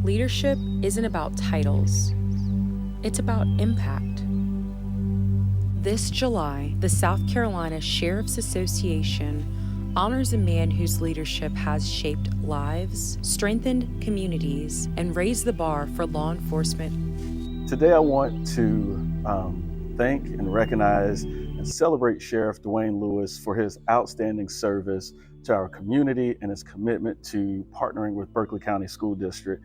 Leadership isn't about titles, it's about impact. This July, the South Carolina Sheriff's Association honors a man whose leadership has shaped lives, strengthened communities, and raised the bar for law enforcement. Today I want to thank and recognize and celebrate Sheriff Duane Lewis for his outstanding service to our community and his commitment to partnering with Berkeley County School District.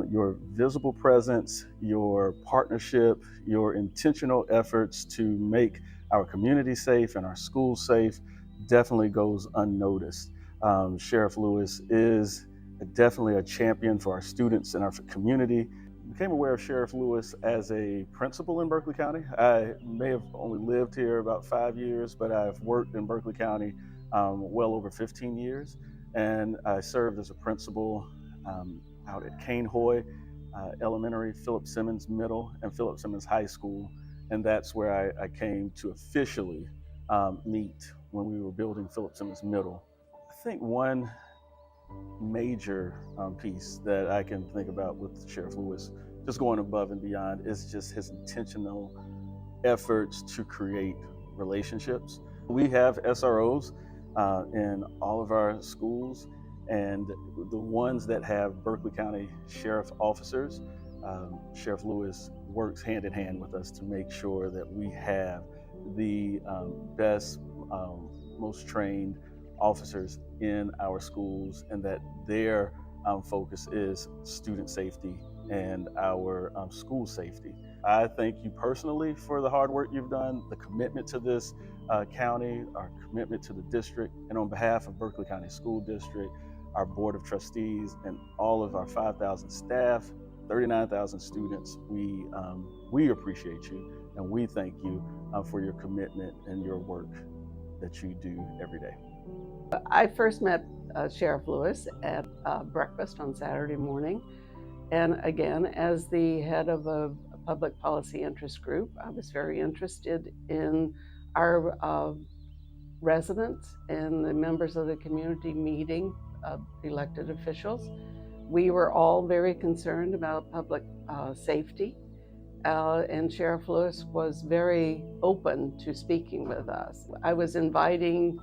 Your visible presence, your partnership, your intentional efforts to make our community safe and our schools safe definitely goes unnoticed. Sheriff Lewis is definitely a champion for our students and our community. I became aware of Sheriff Lewis as a principal in Berkeley County. I may have only lived here about 5 years, but I've worked in Berkeley County well over 15 years. And I served as a principal out at Kane Hoy Elementary, Philip Simmons Middle, and Philip Simmons High School. And that's where I came to officially meet when we were building Philip Simmons Middle. I think one major piece that I can think about with Sheriff Lewis, just going above and beyond, is just his intentional efforts to create relationships. We have SROs in all of our schools, and the ones that have Berkeley County Sheriff officers, Sheriff Lewis works hand in hand with us to make sure that we have the best, most trained officers in our schools, and that their focus is student safety and our school safety. I thank you personally for the hard work you've done, the commitment to this county, our commitment to the district, and on behalf of Berkeley County School District, our Board of Trustees, and all of our 5,000 staff, 39,000 students, we appreciate you, and we thank you for your commitment and your work that you do every day. I first met Sheriff Lewis at breakfast on Saturday morning. And again, as the head of a public policy interest group, I was very interested in our residents and the members of the community meeting elected officials. We were all very concerned about public safety. And Sheriff Lewis was very open to speaking with us. I was inviting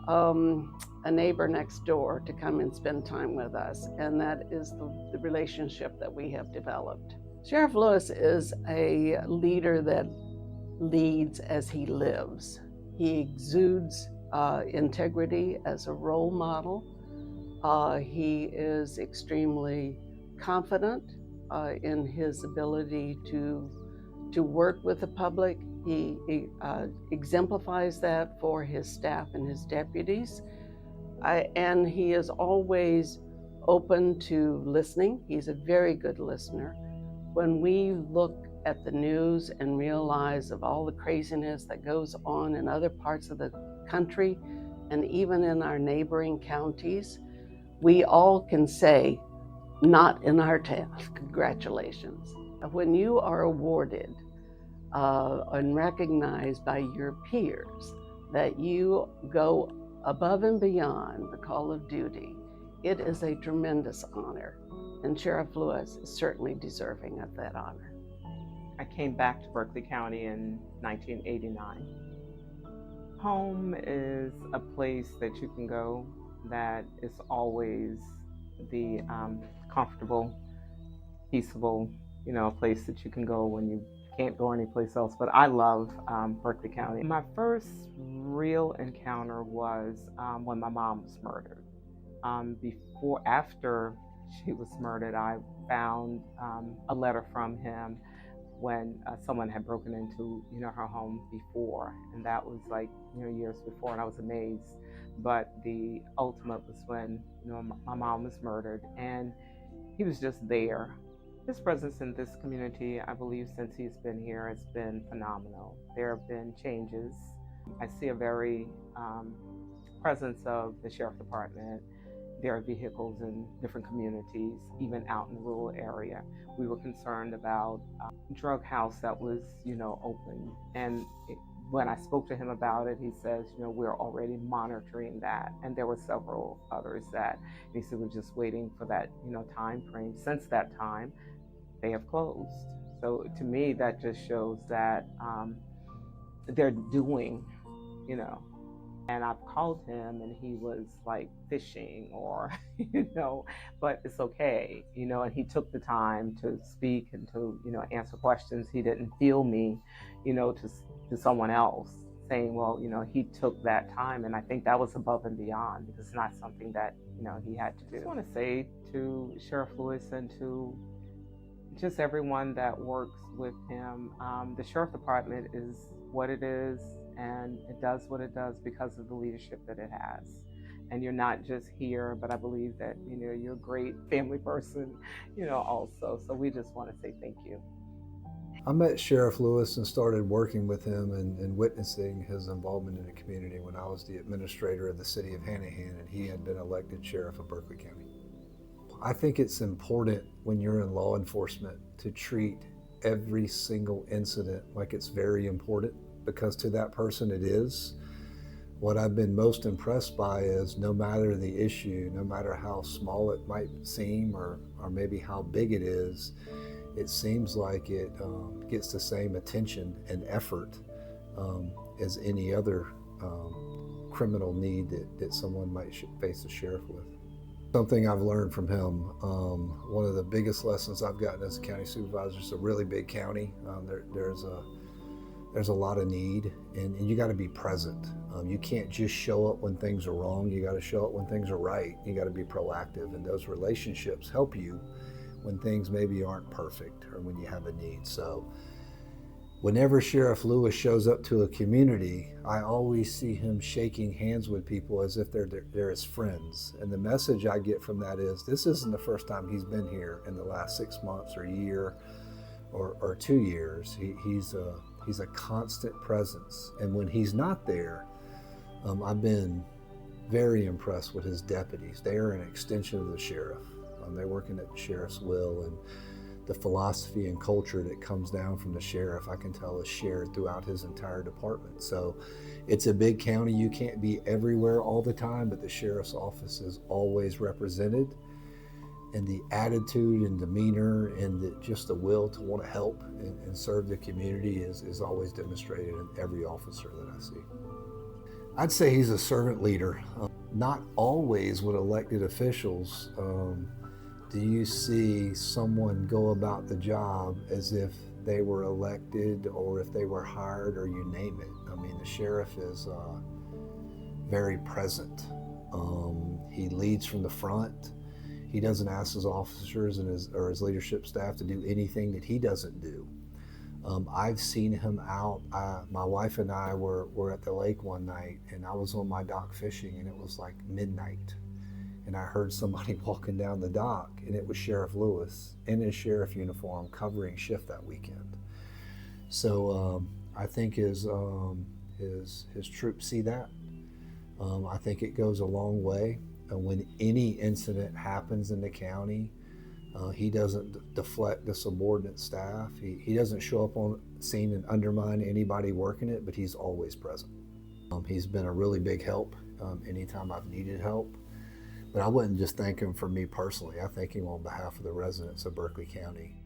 a neighbor next door to come and spend time with us, and that is the relationship that we have developed. Sheriff Lewis is a leader that leads as he lives. He exudes integrity as a role model. He is extremely confident in his ability to work with the public. He exemplifies that for his staff and his deputies. And he is always open to listening. He's a very good listener. When we look at the news and realize of all the craziness that goes on in other parts of the country and even in our neighboring counties, we all can say, not in our town. Congratulations. When you are awarded and recognized by your peers that you go above and beyond the call of duty, it is a tremendous honor, and Sheriff Lewis is certainly deserving of that honor. I came back to Berkeley County in 1989. Home is a place that you can go that is always the comfortable, peaceable, place that you can go when you can't go anyplace else. But I love Berkeley County. My first real encounter was when my mom was murdered. After she was murdered, I found a letter from him when someone had broken into her home before, and that was years before, and I was amazed. But the ultimate was when my mom was murdered, and he was just there. His presence in this community, I believe, since he's been here, has been phenomenal. There have been changes. I see a very presence of the Sheriff Department. There are vehicles in different communities, even out in the rural area. We were concerned about a drug house that was, open, and when I spoke to him about it, he says, we're already monitoring that. And there were several others that, he said, we're just waiting for that, time frame. Since that time, they have closed. So to me, that just shows that they're doing, you know, and I've called him and he was like fishing or, but it's okay, and he took the time to speak and to, answer questions. He didn't feel me, to someone else saying, well, he took that time. And I think that was above and beyond because it's not something that, he had to do. I just want to say to Sheriff Lewis and to just everyone that works with him, the Sheriff Department is what it is, and it does what it does because of the leadership that it has. And you're not just here, but I believe that, you're a great family person, also. So we just want to say thank you. I met Sheriff Lewis and started working with him and witnessing his involvement in the community when I was the administrator of the city of Hanahan and he had been elected sheriff of Berkeley County. I think it's important when you're in law enforcement to treat every single incident like it's very important, because to that person it is. What I've been most impressed by is no matter the issue, no matter how small it might seem or maybe how big it is, it seems like it gets the same attention and effort as any other criminal need that someone might face a sheriff with. Something I've learned from him, one of the biggest lessons I've gotten as a county supervisor, it's a really big county. There's a lot of need and you got to be present. You can't just show up when things are wrong. You got to show up when things are right. You got to be proactive, and those relationships help you when things maybe aren't perfect or when you have a need. So whenever Sheriff Lewis shows up to a community, I always see him shaking hands with people as if they're his friends. And the message I get from that is this isn't the first time he's been here in the last 6 months or year or 2 years. He's a constant presence. And when he's not there, I've been very impressed with his deputies. They are an extension of the sheriff. They're working at the sheriff's will, and the philosophy and culture that comes down from the sheriff, I can tell, is shared throughout his entire department. So it's a big county. You can't be everywhere all the time, but the sheriff's office is always represented. And the attitude and demeanor and just the will to want to help and serve the community is always demonstrated in every officer that I see. I'd say he's a servant leader. Not always with elected officials do you see someone go about the job as if they were elected or if they were hired or you name it. I mean, the sheriff is very present. He leads from the front. He doesn't ask his officers and his leadership staff to do anything that he doesn't do. I've seen him out. My wife and I were at the lake one night and I was on my dock fishing and it was like midnight. And I heard somebody walking down the dock and it was Sheriff Lewis in his sheriff uniform covering shift that weekend. So I think his troops see that. I think it goes a long way. When any incident happens in the county, he doesn't deflect the subordinate staff. He doesn't show up on scene and undermine anybody working it, but he's always present. He's been a really big help anytime I've needed help. But I wouldn't just thank him for me personally. I thank him on behalf of the residents of Berkeley County.